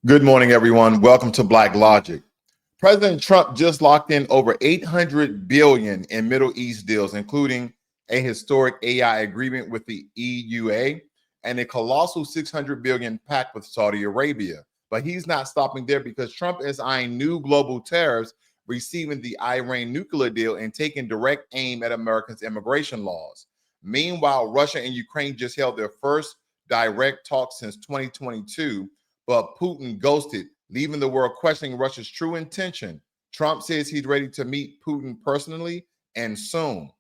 Good morning, everyone. Welcome to Blacklogic. President Trump just locked in over $800 billion in Middle East deals, including a historic AI agreement with the EUA and a colossal $600 billion pact with Saudi Arabia. But he's not stopping there because Trump is eyeing new global tariffs, receiving the Iran nuclear deal, and taking direct aim at Americans' immigration laws. Meanwhile, Russia and Ukraine just held their first direct talks since 2022. But Putin ghosted, leaving the world questioning Russia's true intention. Trump says he's ready to meet Putin personally and soon.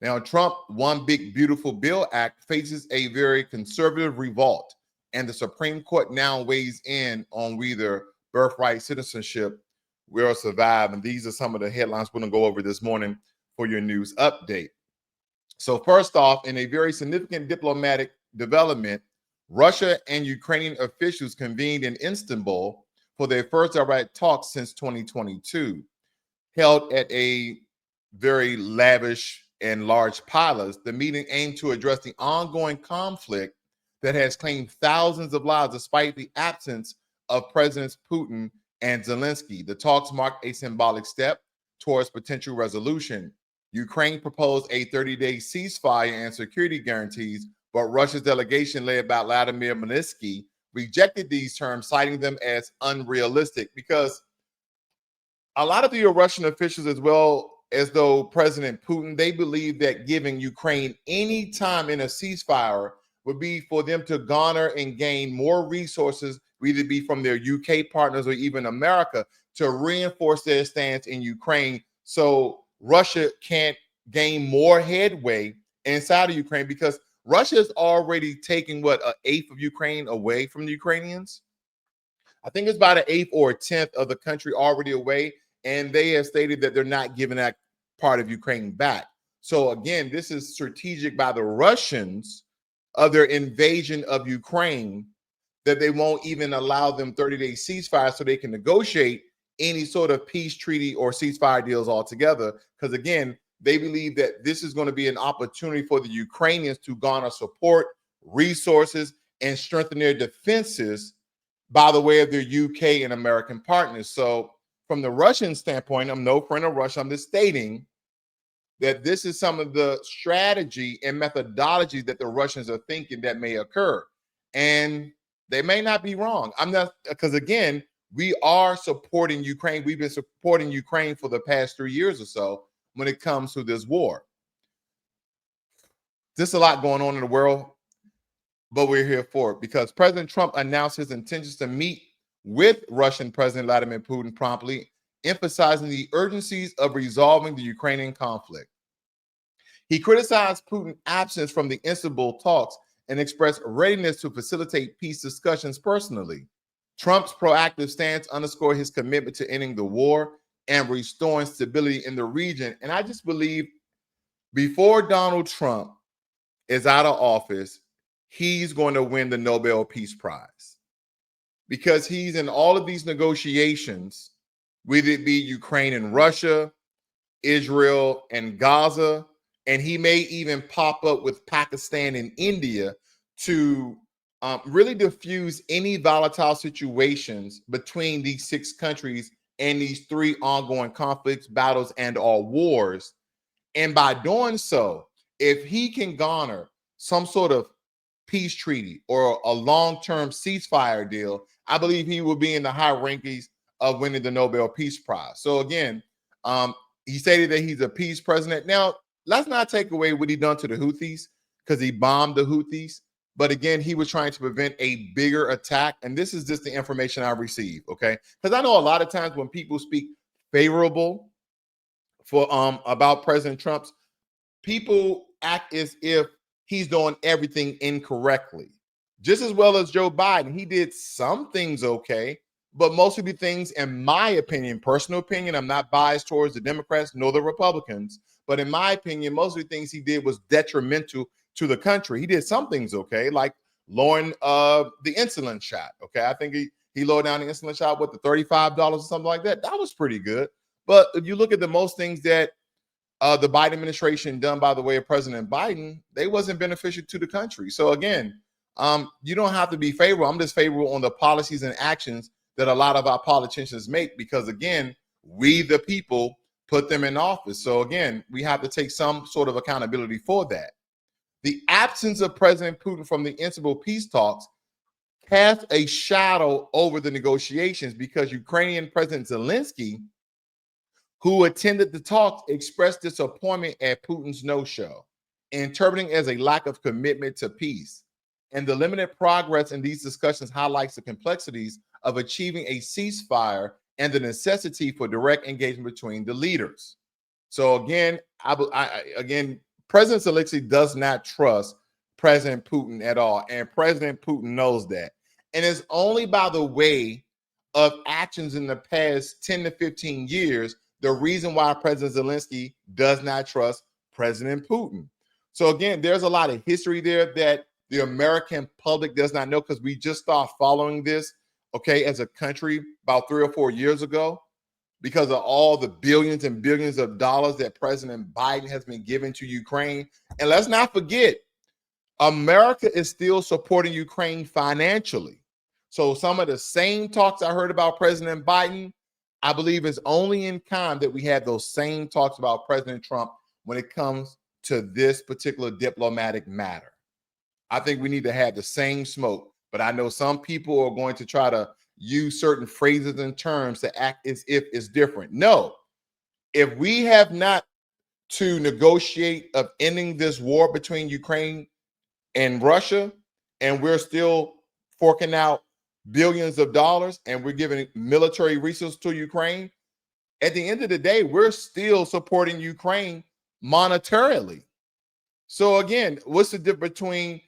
Now, Trump One Big Beautiful Bill Act faces a very conservative revolt, and the Supreme Court now weighs in on whether birthright citizenship will survive. And these are some of the headlines we're going to go over this morning for your news update. So first off, in a very significant diplomatic development, Russia and Ukrainian officials convened in Istanbul for their first direct talks since 2022, held at a very lavish and large palace. The meeting aimed to address the ongoing conflict that has claimed thousands of lives despite the absence of Presidents Putin and Zelensky. The talks marked a symbolic step towards potential resolution. Ukraine proposed a 30-day ceasefire and security guarantees, but Russia's delegation, led by Vladimir Mansky, rejected these terms, citing them as unrealistic because a lot of the Russian officials, as well as though President Putin, they believe that giving Ukraine any time in a ceasefire would be for them to garner and gain more resources, whether it be from their UK partners or even America, to reinforce their stance in Ukraine so Russia can't gain more headway inside of Ukraine, because Russia is already taking an eighth of Ukraine away from the Ukrainians. I think it's about an eighth or a tenth of the country already away, and they have stated that they're not giving that part of Ukraine back. So again, this is strategic by the Russians of their invasion of Ukraine, that they won't even allow them 30-day ceasefire so they can negotiate any sort of peace treaty or ceasefire deals altogether. Because again, they believe that this is going to be an opportunity for the Ukrainians to garner support, resources, and strengthen their defenses by the way of their UK and American partners. So from the Russian standpoint, I'm no friend of Russia. I'm just stating that this is some of the strategy and methodology that the Russians are thinking that may occur. And they may not be wrong. I'm not, because again, we are supporting Ukraine. We've been supporting Ukraine for the past 3 years or so when it comes to this war. There's a lot going on in the world, but we're here for it because President Trump announced his intentions to meet with Russian President Vladimir Putin promptly, emphasizing the urgencies of resolving the Ukrainian conflict. He criticized Putin's absence from the Istanbul talks and expressed readiness to facilitate peace discussions personally. Trump's proactive stance underscored his commitment to ending the war and restoring stability in the region. And I just believe before Donald Trump is out of office, he's going to win the Nobel Peace Prize because he's in all of these negotiations, whether it be Ukraine and Russia, Israel and Gaza, and he may even pop up with Pakistan and India to really diffuse any volatile situations between these 6 countries and these 3 ongoing conflicts, battles, and or wars. And by doing so, if he can garner some sort of peace treaty or a long-term ceasefire deal, I believe he will be in the high rankings of winning the Nobel Peace Prize. So again, he stated that he's a peace president. Now, let's not take away what he done to the Houthis, because he bombed the Houthis. But again, he was trying to prevent a bigger attack. And this is just the information I received, okay? Because I know a lot of times when people speak favorable for about President Trump's, people act as if he's doing everything incorrectly. Just as well as Joe Biden, he did some things okay, but most of the things, in my opinion, personal opinion, I'm not biased towards the Democrats nor the Republicans, but in my opinion, most of the things he did was detrimental to the country. He did some things okay, like lowering the insulin shot. Okay, I think he lowered down the insulin shot with the $35 or something like that. That was pretty good. But if you look at the most things that the Biden administration done by the way of President Biden, they wasn't beneficial to the country. So again, you don't have to be favorable. I'm just favorable on the policies and actions that a lot of our politicians make, because again, we the people put them in office. So again, we have to take some sort of accountability for that. The absence of President Putin from the Istanbul peace talks cast a shadow over the negotiations, because Ukrainian President Zelensky, who attended the talks, expressed disappointment at Putin's no-show, interpreting as a lack of commitment to peace. And the limited progress in these discussions highlights the complexities of achieving a ceasefire and the necessity for direct engagement between the leaders. So again, President Zelensky does not trust President Putin at all, and President Putin knows that. And it's only by the way of actions in the past 10 to 15 years the reason why President Zelensky does not trust President Putin. So again, there's a lot of history there that the American public does not know, because we just started following this, okay, as a country about 3 or 4 years ago, because of all the billions and billions of dollars that President Biden has been giving to Ukraine. And let's not forget, America is still supporting Ukraine financially. So some of the same talks I heard about President Biden, I believe it's only in kind that we had those same talks about President Trump when it comes to this particular diplomatic matter. I think we need to have the same smoke, but I know some people are going to try to use certain phrases and terms to act as if it's different. No, if we have not to negotiate of ending this war between Ukraine and Russia, and we're still forking out billions of dollars and we're giving military resources to Ukraine, at the end of the day, we're still supporting Ukraine monetarily. So again, what's the difference between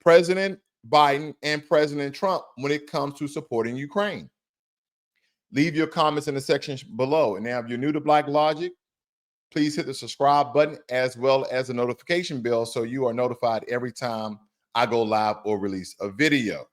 President Biden and President Trump when it comes to supporting Ukraine? Leave your comments in the section below. And now, if you're new to Blacklogic, please hit the subscribe button as well as the notification bell so you are notified every time I go live or release a video.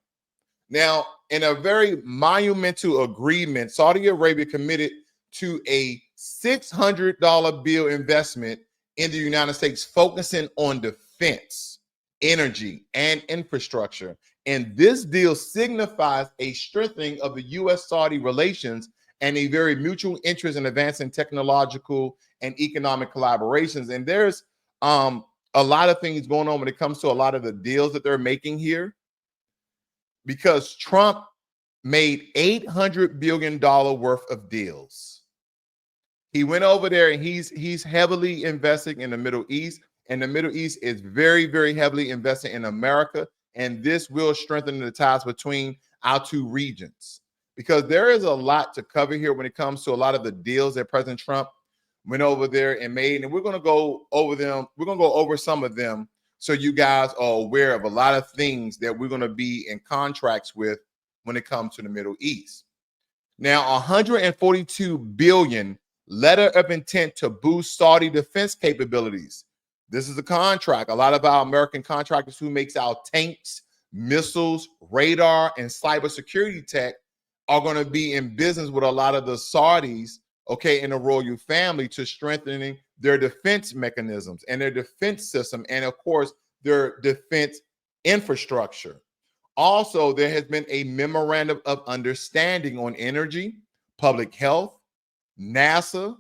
Now, in a very monumental agreement, Saudi Arabia committed to a $600 bill investment in the United States, focusing on defense, energy, and infrastructure. And this deal signifies a strengthening of the U.S.-Saudi relations and a very mutual interest in advancing technological and economic collaborations. And there's a lot of things going on when it comes to a lot of the deals that they're making here, because Trump made $800 billion worth of deals. He went over there and he's heavily investing in the Middle East, and the Middle East is very, very heavily invested in America. And this will strengthen the ties between our two regions, because there is a lot to cover here when it comes to a lot of the deals that President Trump went over there and made. And we're going to go over them. We're going to go over some of them so you guys are aware of a lot of things that we're going to be in contracts with when it comes to the Middle East. Now, 142 billion letter of intent to boost Saudi defense capabilities. This is a contract. A lot of our American contractors who makes our tanks, missiles, radar, and cybersecurity tech are going to be in business with a lot of the Saudis, okay, in the royal family, to strengthening their defense mechanisms and their defense system, and of course, their defense infrastructure. Also, there has been a memorandum of understanding on energy, public health, NASA,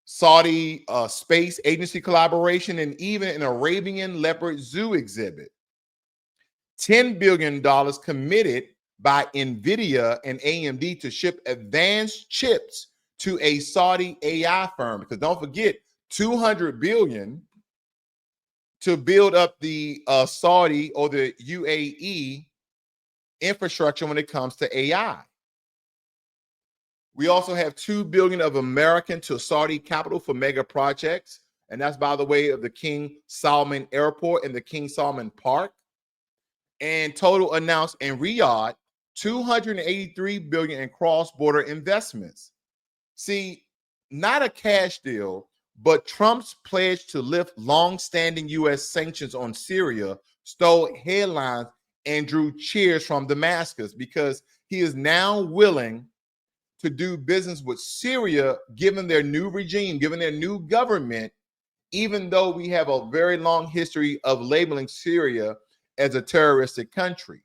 Saudi space agency collaboration, and even an Arabian leopard zoo exhibit. $10 billion committed by NVIDIA and AMD to ship advanced chips to a Saudi AI firm. Because don't forget, $200 billion to build up the Saudi or the UAE infrastructure when it comes to AI. We also have $2 billion of American to Saudi capital for mega projects. And that's by the way of the King Salman Airport and the King Salman Park. And total announced in Riyadh, $283 billion in cross-border investments. See, not a cash deal, but Trump's pledge to lift long-standing U.S. sanctions on Syria stole headlines and drew cheers from Damascus, because he is now willing to do business with Syria, given their new regime, given their new government, even though we have a very long history of labeling Syria as a terroristic country.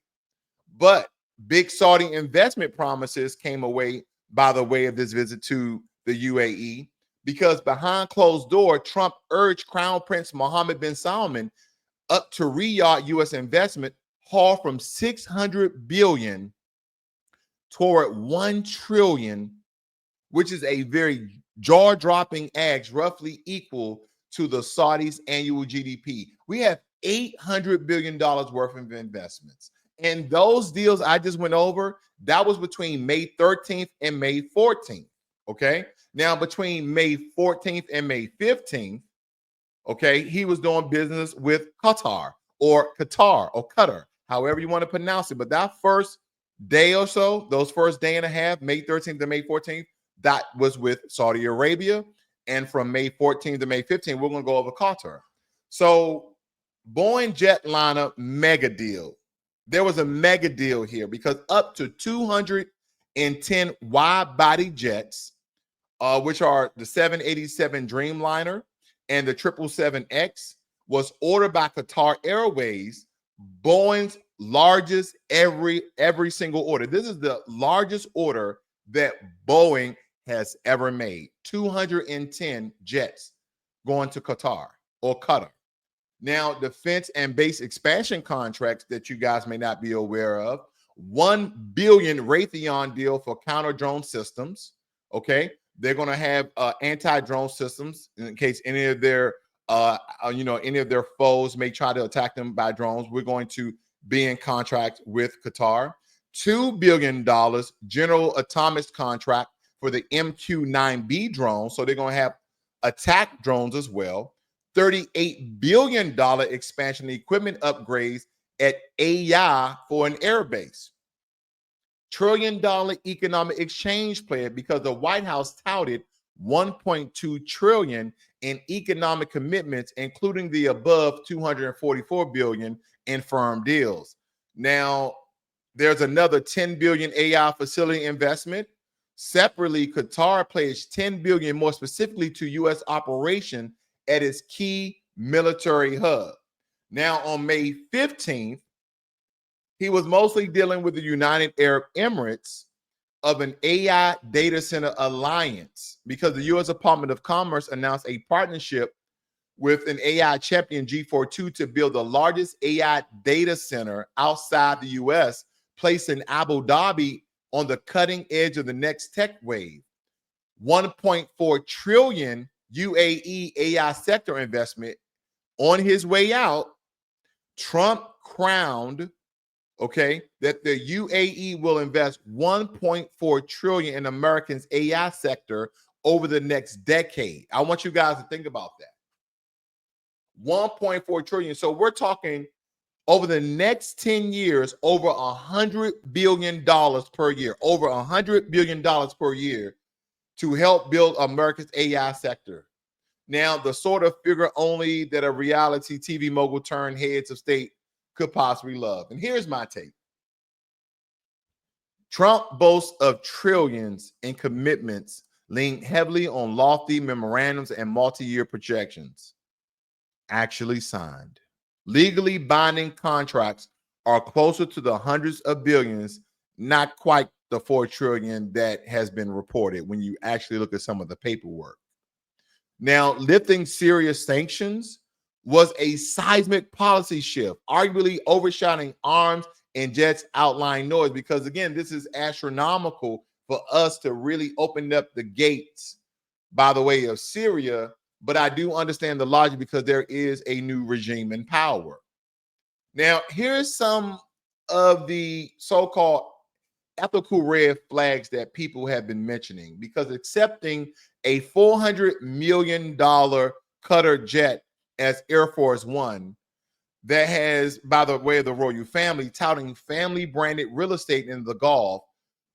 But big Saudi investment promises came away by the way of this visit to the UAE, because behind closed door, Trump urged Crown Prince Mohammed bin Salman up to Riyadh U.S. investment haul from 600 billion toward 1 trillion, which is a very jaw-dropping act, roughly equal to the Saudis' annual GDP. We have $800 billion worth of investments. And those deals I just went over, that was between May 13th and May 14th. Okay. Now, between May 14th and May 15th, okay, he was doing business with Qatar or Qatar, however you want to pronounce it. But that first day or so, those first day and a half, May 13th to May 14th, that was with Saudi Arabia. And from May 14th to May 15th, we're going to go over Qatar. So Boeing jetliner mega deal. There was a mega deal here because up to 210 wide-body jets, which are the 787 Dreamliner and the 777X, was ordered by Qatar Airways, Boeing's largest every single order. This is the largest order that Boeing has ever made. 210 jets going to Qatar or Qatar. Now, defense and base expansion contracts that you guys may not be aware of, 1 billion Raytheon deal for counter drone systems. Okay, they're going to have anti-drone systems in case any of their any of their foes may try to attack them by drones. We're going to be in contract with Qatar. $2 billion General Atomics contract for the MQ-9B drone. So they're going to have attack drones as well. $38 billion expansion equipment upgrades at AI for an air base. $1 trillion economic exchange plan because the White House touted $1.2 trillion in economic commitments, including the above $244 billion in firm deals. Now, there's another $10 billion AI facility investment. Separately, Qatar pledged $10 billion more specifically to U.S. operation at its key military hub. Now, on May 15th, he was mostly dealing with the United Arab Emirates of an AI data center alliance because the U.S. Department of Commerce announced a partnership with an AI champion, G42, to build the largest AI data center outside the U.S., placed in Abu Dhabi on the cutting edge of the next tech wave. 1.4 trillion UAE AI sector investment. On his way out, Trump crowned, that the UAE will invest 1.4 trillion in Americans' AI sector over the next decade. I want you guys to think about that. 1.4 trillion. So we're talking over the next 10 years, over $100 billion per year, over $100 billion per year to help build America's AI sector. Now, the sort of figure only that a reality TV mogul turned heads of state could possibly love. And here's my take. Trump boasts of trillions in commitments leaned heavily on lofty memorandums and multi-year projections. Actually signed. Legally binding contracts are closer to the hundreds of billions, not quite the 4 trillion that has been reported when you actually look at some of the paperwork. Now, lifting serious sanctions was a seismic policy shift, arguably overshadowing arms and jets outlying noise, because again, this is astronomical for us to really open up the gates by the way of Syria. But I do understand the logic because there is a new regime in power. Now, here's some of the so-called ethical red flags that people have been mentioning, because accepting a $400 million Qatar jet as Air Force One that has, by the way of the royal family, touting family-branded real estate in the Gulf,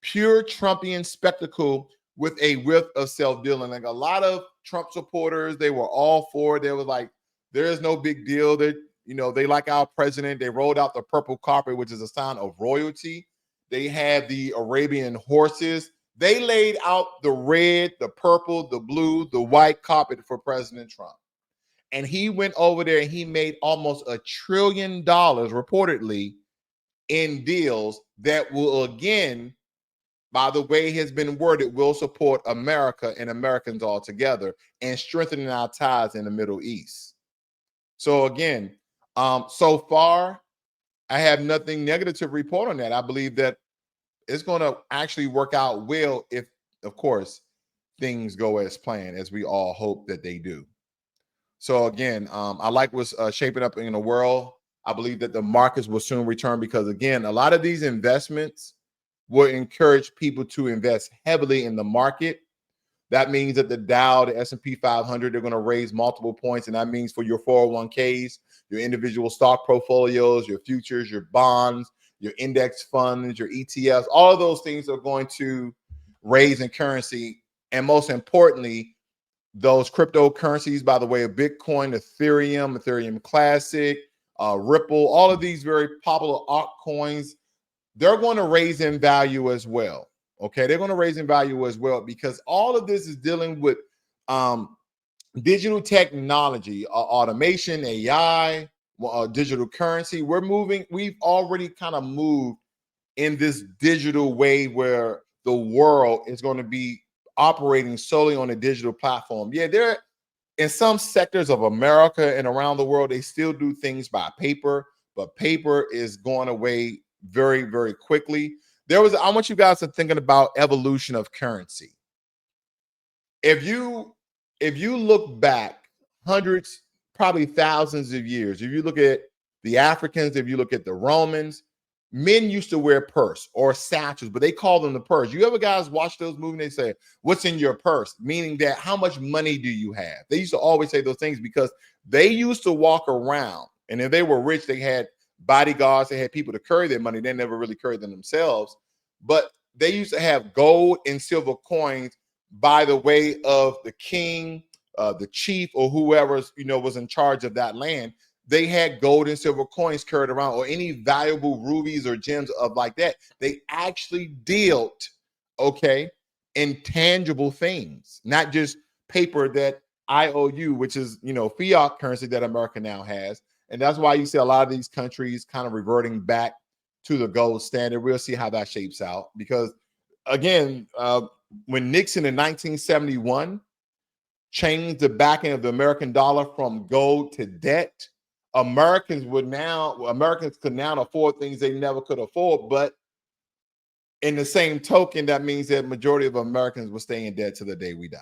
pure Trumpian spectacle with a whiff of self-dealing. Like a lot of Trump supporters, they were all for it. They were like, there is no big deal. That they like our president. They rolled out the purple carpet, which is a sign of royalty. They had the Arabian horses. They laid out the red, the purple, the blue, the white carpet for President Trump. And he went over there and he made almost $1 trillion reportedly in deals that will, again, by the way it has been worded, will support America and Americans all together and strengthening our ties in the Middle East. So again, so far, I have nothing negative to report on that. I believe that it's going to actually work out well if, of course, things go as planned, as we all hope that they do. So again, I like what's shaping up in the world. I believe that the markets will soon return because, again, a lot of these investments will encourage people to invest heavily in the market. That means that the Dow, the S&P 500, they're going to raise multiple points, and that means for your 401ks, your individual stock portfolios, your futures, your bonds, your index funds, your ETFs, all of those things are going to raise in currency. And most importantly, those cryptocurrencies by the way of Bitcoin, Ethereum Classic, Ripple, all of these very popular altcoins, they're going to raise in value as well. Okay, they're going to raise in value as well because all of this is dealing with digital technology, automation, AI, digital currency. We've already kind of moved in this digital way where the world is going to be operating solely on a digital platform. Yeah, there in some sectors of America and around the world, they still do things by paper, but paper is going away very, very quickly. I want you guys to thinking about evolution of currency. If you look back hundreds, probably thousands of years, if you look at the Africans, if you look at the Romans, men used to wear purse or satchels, but they call them the purse. You ever guys watch those movies? They say, "What's in your purse?" Meaning that how much money do you have? They used to always say those things because they used to walk around, and if they were rich, they had bodyguards, they had people to carry their money. They never really carried them themselves, but they used to have gold and silver coins by the way of the king, the chief, or whoever was in charge of that land. They had gold and silver coins carried around, or any valuable rubies or gems of like that. They actually dealt, okay, intangible things, not just paper that IOU, which is fiat currency that America now has. And that's why you see a lot of these countries kind of reverting back to the gold standard. We'll see how that shapes out because, again, when Nixon in 1971 changed the backing of the American dollar from gold to debt, Americans could now afford things they never could afford. But in the same token, that means that majority of Americans will stay in debt to the day we die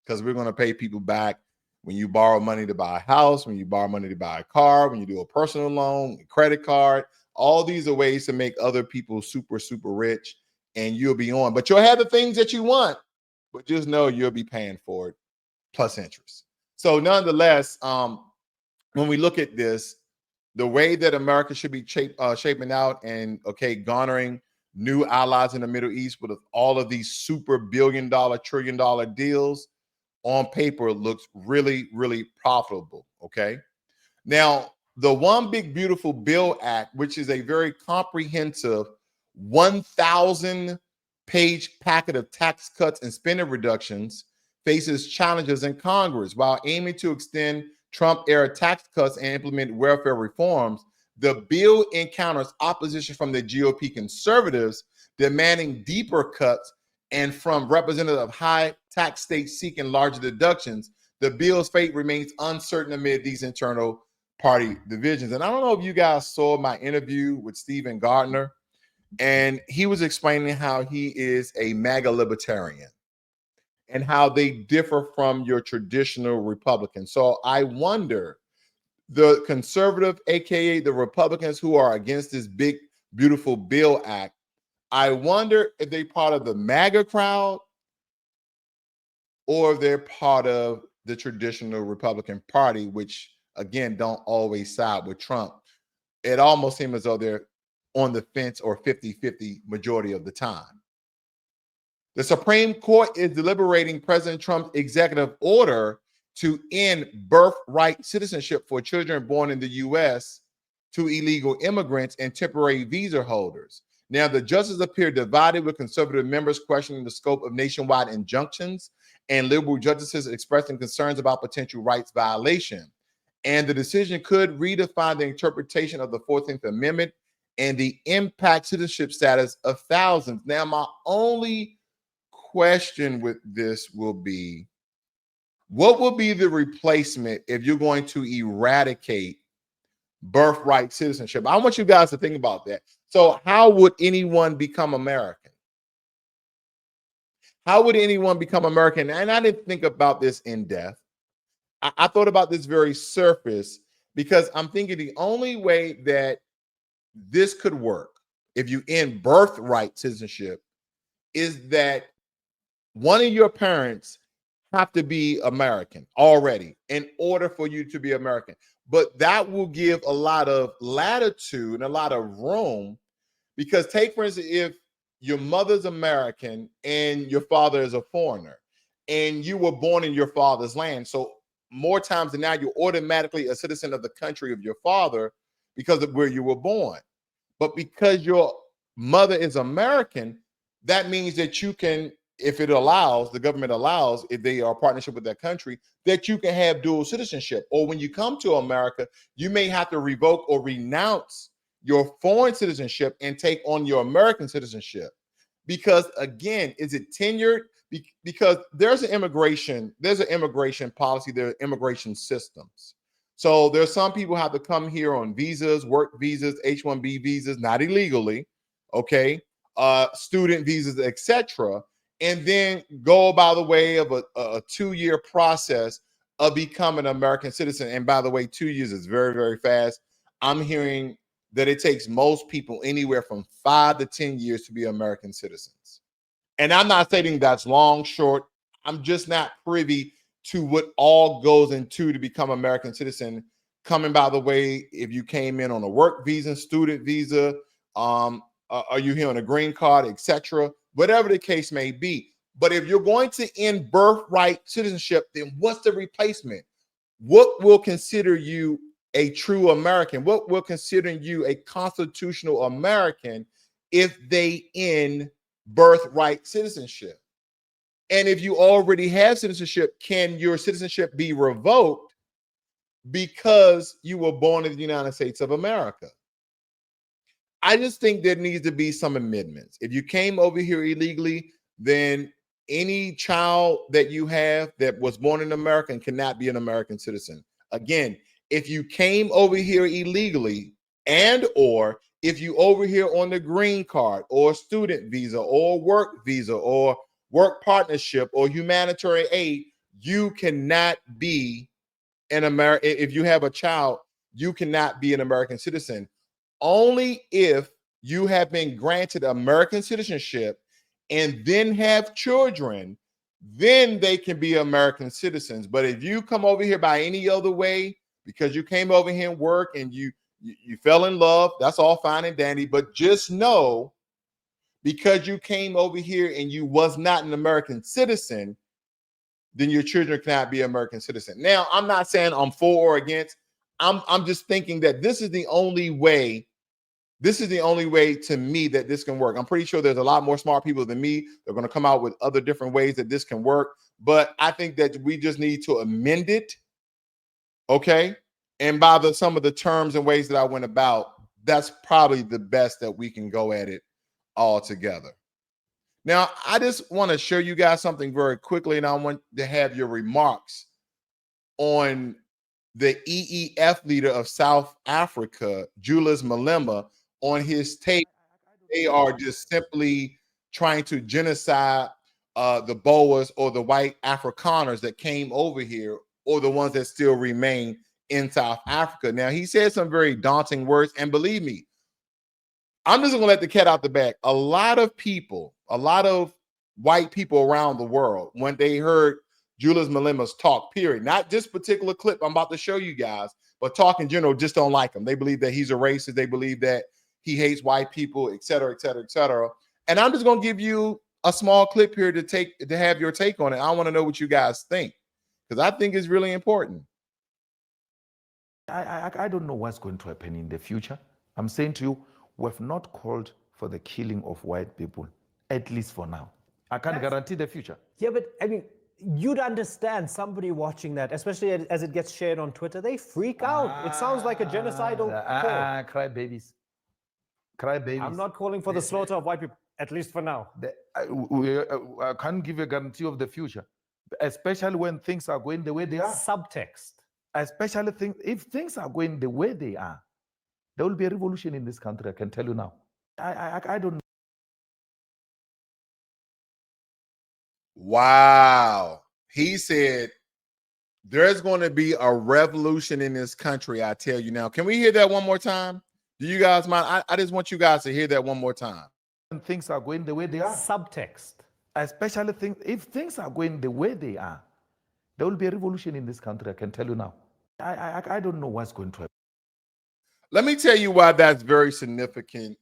because we're going to pay people back when you borrow money to buy a house, when you borrow money to buy a car, when you do a personal loan, a credit card. All these are ways to make other people super, super rich, and you'll be on. But you'll have the things that you want, but just know you'll be paying for it plus interest. So nonetheless, when we look at this, the way that America should be shaping out and, garnering new allies in the Middle East with all of these super billion-dollar, trillion-dollar deals on paper looks really, really profitable, okay? Now, the One Big Beautiful Bill Act, which is a very comprehensive 1,000-page packet of tax cuts and spending reductions, faces challenges in Congress. While aiming to extend Trump-era tax cuts and implement welfare reforms, the bill encounters opposition from the GOP conservatives demanding deeper cuts and from representatives of high tax states seeking larger deductions. The bill's fate remains uncertain amid these internal party divisions. And I don't know if you guys saw my interview with Stephen Gardner, and he was explaining how he is a MAGA libertarian and how they differ from your traditional Republicans. So I wonder, the conservative, aka the Republicans who are against this big, beautiful bill act, I wonder if they're part of the MAGA crowd or if they're part of the traditional Republican Party, which again don't always side with Trump. It almost seems as though they're on the fence or 50-50 majority of the time. The Supreme Court is deliberating President Trump's executive order to end birthright citizenship for children born in the U.S. to illegal immigrants and temporary visa holders. Now, the justices appear divided, with conservative members questioning the scope of nationwide injunctions and liberal justices expressing concerns about potential rights violation. And the decision could redefine the interpretation of the 14th Amendment and the impact citizenship status of thousands. Now, my only question with this will be, what will be the replacement if you're going to eradicate birthright citizenship? I want you guys to think about that. So how would anyone become American? How would anyone become American? And I didn't think about this in depth. I thought about this very surface because I'm thinking the only way that this could work if you end birthright citizenship is that one of your parents have to be American already in order for you to be American. But that will give a lot of latitude and a lot of room, because take, for instance, if your mother's American and your father is a foreigner and you were born in your father's land, so more times than not, you're automatically a citizen of the country of your father because of where you were born. But because your mother is American, that means that you can, if it allows, the government allows, if they are a partnership with that country, that you can have dual citizenship. Or when you come to America, you may have to revoke or renounce your foreign citizenship and take on your American citizenship. Because again, is it tenured? Because there's an immigration policy, there are immigration systems. So there's some people have to come here on visas, work visas, H-1B visas, not illegally, okay, student visas, etc., and then go by the way of a 2-year process of becoming an American citizen. And by the way, 2 years is very, very fast. I'm hearing that it takes most people anywhere from 5 to 10 years to be American citizens. And I'm not saying that's long, short. I'm just not privy to what all goes into to become American citizen. Coming by the way, if you came in on a work visa, student visa, are you here on a green card, etc., whatever the case may be. But if you're going to end birthright citizenship, then what's the replacement? What will consider you a true American? What will consider you a constitutional American if they end birthright citizenship? And if you already have citizenship, can your citizenship be revoked because you were born in the United States of America? I just think there needs to be some amendments. If you came over here illegally, then any child that you have that was born in America cannot be an American citizen. Again, if you came over here illegally, and or if you over here on the green card or student visa or work visa or work partnership or humanitarian aid, you cannot be an American. If you have a child, you cannot be an American citizen. Only if you have been granted American citizenship and then have children, then they can be American citizens. But if you come over here by any other way, because you came over here and work and you fell in love, that's all fine and dandy. But just know, because you came over here and you was not an American citizen, then your children cannot be American citizen. Now, I'm not saying I'm for or against. I'm just thinking that this is the only way. This is the only way to me that this can work. I'm pretty sure there's a lot more smart people than me. They're going to come out with other different ways that this can work. But I think that we just need to amend it. Okay. And by some of the terms and ways that I went about, that's probably the best that we can go at it all together. Now, I just want to show you guys something very quickly, and I want to have your remarks on the EEF leader of South Africa, Julius Malema, on his take. They are just simply trying to genocide the Boers or the white Afrikaners that came over here, or the ones that still remain in South Africa. Now, he said some very daunting words, and believe me, I'm just gonna let the cat out the bag. A lot of people, a lot of white people around the world, when they heard Julius Malema's talk, period, not this particular clip I'm about to show you guys, but talk in general, just don't like him. They believe that he's a racist. They believe that he hates white people, et cetera, et cetera, et cetera. And I'm just gonna give you a small clip here to have your take on it. I want to know what you guys think, because I think it's really important. I don't know what's going to happen in the future. I'm saying to you, we've not called for the killing of white people, at least for now. I can't guarantee the future. Yeah, but I mean, you'd understand somebody watching that, especially as it gets shared on Twitter, they freak out. It sounds like a genocidal call. Cry babies. cry babies. I'm not calling for the slaughter of white people, at least for now. I can't give a guarantee of the future, especially when things are going the way they are. Subtext. Especially if things are going the way they are, there will be a revolution in this country. I can tell you now. I don't know. Wow. He said there's going to be a revolution in this country. I tell you now. Can we hear that one more time? Do you guys mind? I just want you guys to hear that one more time. When things are going the way they are. Subtext. Especially if things are going the way they are, there will be a revolution in this country. I can tell you now. I don't know what's going to happen. Let me tell you why that's very significant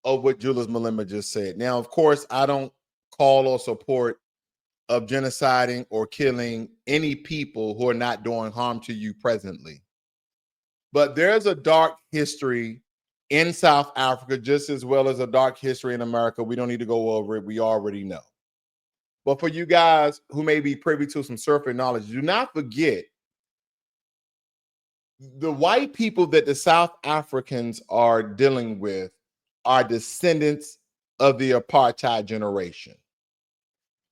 of what Julius Malema just said. Now, of course, I don't call or support of genociding or killing any people who are not doing harm to you presently. But there's a dark history in South Africa, just as well as a dark history in America. We don't need to go over it. We already know. But for you guys who may be privy to some surface knowledge, do not forget the white people that the South Africans are dealing with are descendants of the apartheid generation.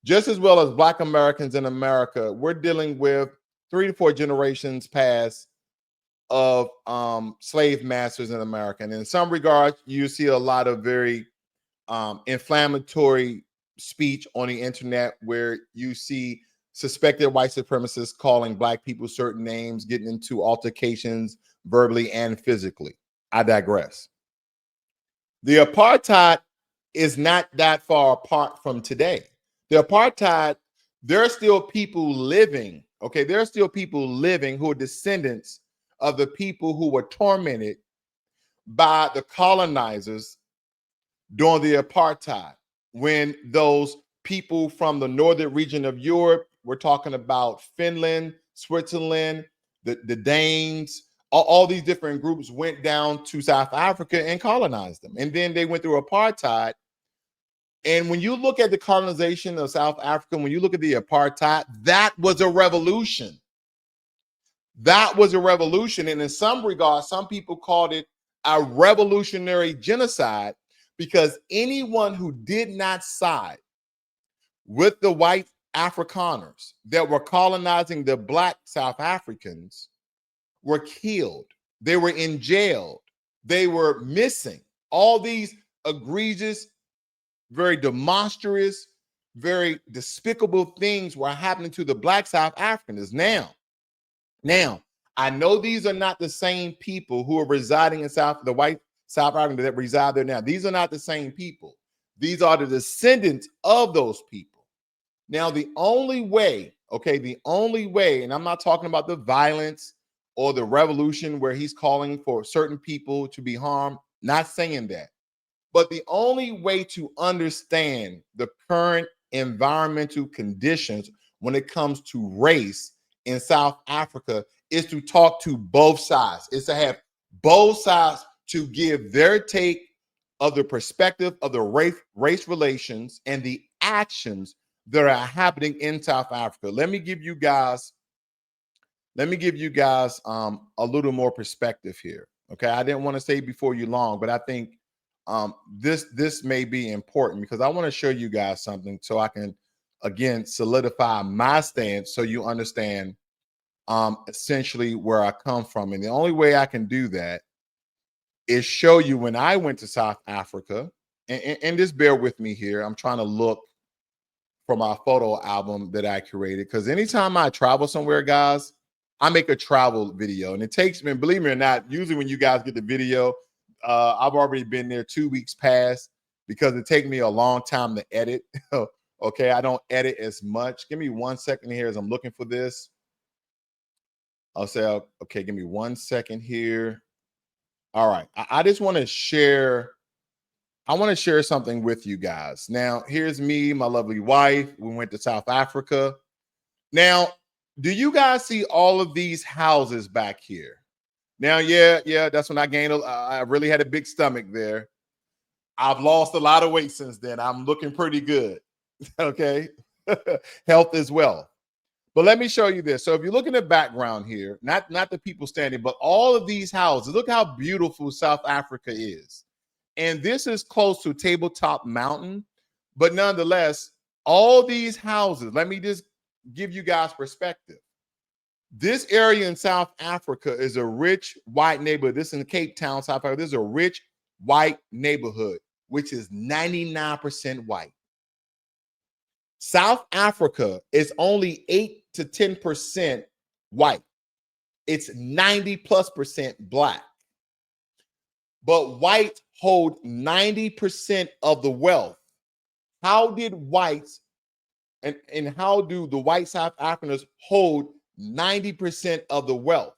Just as well as Black Americans in America, we're dealing with 3 to 4 generations past of slave masters in America. And in some regards, you see a lot of very inflammatory speech on the internet where you see suspected white supremacists calling Black people certain names, getting into altercations verbally and physically. I digress. The apartheid is not that far apart from today. The apartheid, there are still people living, okay? There are still people living who are descendants of the people who were tormented by the colonizers during the apartheid. When those people from the northern region of Europe, we're talking about Finland, Switzerland, the Danes, all these different groups went down to South Africa and colonized them. And then they went through apartheid. And when you look at the colonization of South Africa, when you look at the apartheid, that was a revolution. That was a revolution. And in some regards, some people called it a revolutionary genocide because anyone who did not side with the white Afrikaners that were colonizing the Black South Africans were killed. They were in jail. They were missing. All these egregious, very demonstrous, very despicable things were happening to the Black South Africans. Now, I know these are not the same people who are residing in the white South Africans that reside there now. These are not the same people. These are the descendants of those people. Now, the only way, and I'm not talking about the violence or the revolution where he's calling for certain people to be harmed, not saying that. But the only way to understand the current environmental conditions when it comes to race in South Africa is to talk to both sides. It's to have both sides to give their take of the perspective of the race relations and the actions that are happening in South Africa. Let me give you guys a little more perspective here. Okay, I didn't want to say before you long, but I think this may be important because I want to show you guys something so I can again solidify my stance so you understand essentially where I come from. And the only way I can do that is show you when I went to South Africa, and just bear with me here. I'm trying to look for my photo album that I created because anytime I travel somewhere, guys, I make a travel video, and it takes me, believe me or not, usually when you guys get the video, I've already been there 2 weeks past because it takes me a long time to edit. Okay, I don't edit as much. Give me 1 second here as I'm looking for this. I'll say, okay, give me 1 second here. All right, I just want to share. I want to share something with you guys. Now, here's me, my lovely wife. We went to South Africa. Now, do you guys see all of these houses back here? Now, yeah, that's when I gained. I really had a big stomach there. I've lost a lot of weight since then. I'm looking pretty good. Okay, health as well. But let me show you this. So if you look in the background here, not the people standing, but all of these houses. Look how beautiful South Africa is. And this is close to Tabletop Mountain, but nonetheless, all these houses, let me just give you guys perspective. This area in South Africa is a rich white neighborhood. This is in Cape Town, South Africa. This is a rich white neighborhood, which is 99% white. South Africa is only 8 to 10% white. It's 90+% black. But whites hold 90% of the wealth. How did whites and how do the white South Africans hold 90% of the wealth?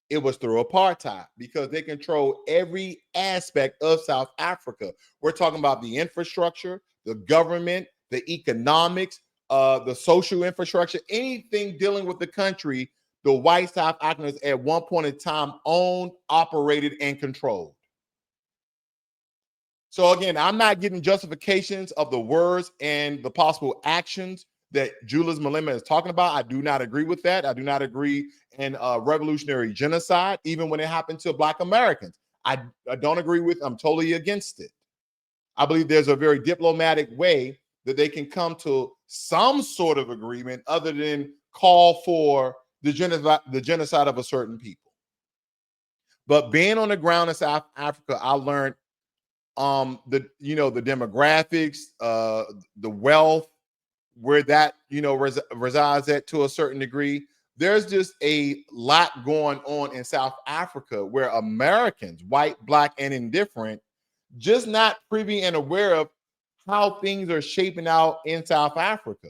It was through apartheid, because they control every aspect of South Africa. We're talking about the infrastructure, the government, the economics, the social infrastructure, anything dealing with the country. The white South Africans at one point in time owned, operated, and controlled. So again, I'm not getting justifications of the words and the possible actions that Julius Malema is talking about. I do not agree with that. I do not agree in revolutionary genocide, even when it happened to Black Americans. I don't agree with. I'm totally against it. I believe there's a very diplomatic way that they can come to some sort of agreement other than call for the genocide of a certain people. But being on the ground in South Africa, I learned the demographics, the wealth, where that resides at to a certain degree. There's just a lot going on in South Africa where Americans, white, black, and indifferent, just not privy and aware of how things are shaping out in South Africa.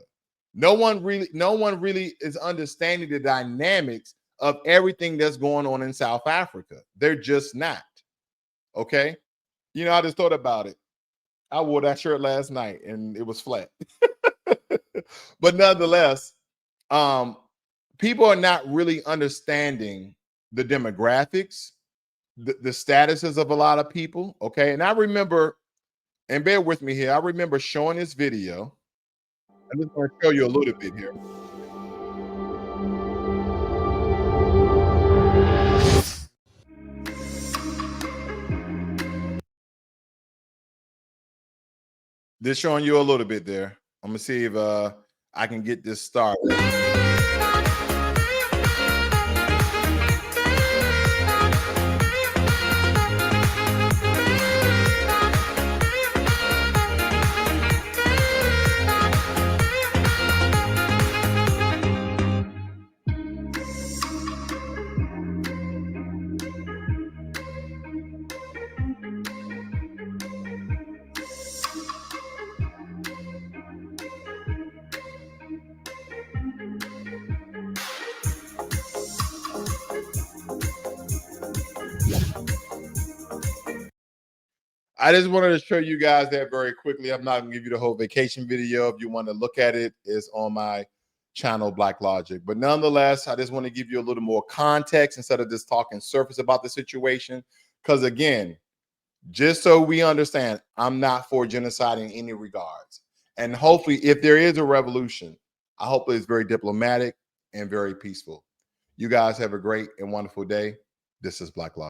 No one really is understanding the dynamics of everything that's going on in South Africa. They're just not. Okay. I just thought about it. I wore that shirt last night and it was flat. But nonetheless, people are not really understanding the demographics, the statuses of a lot of people. Okay. And I remember, and bear with me here, I remember showing this video. I'm just going to show you a little bit here. Just showing you a little bit there. I'm going to see if I can get this started. I just wanted to show you guys that very quickly. I'm not going to give you the whole vacation video. If you want to look at it, it's on my channel, Blacklogic. But nonetheless, I just want to give you a little more context instead of just talking surface about the situation. Because again, just so we understand, I'm not for genocide in any regards. And hopefully, if there is a revolution, I hope it's very diplomatic and very peaceful. You guys have a great and wonderful day. This is Blacklogic.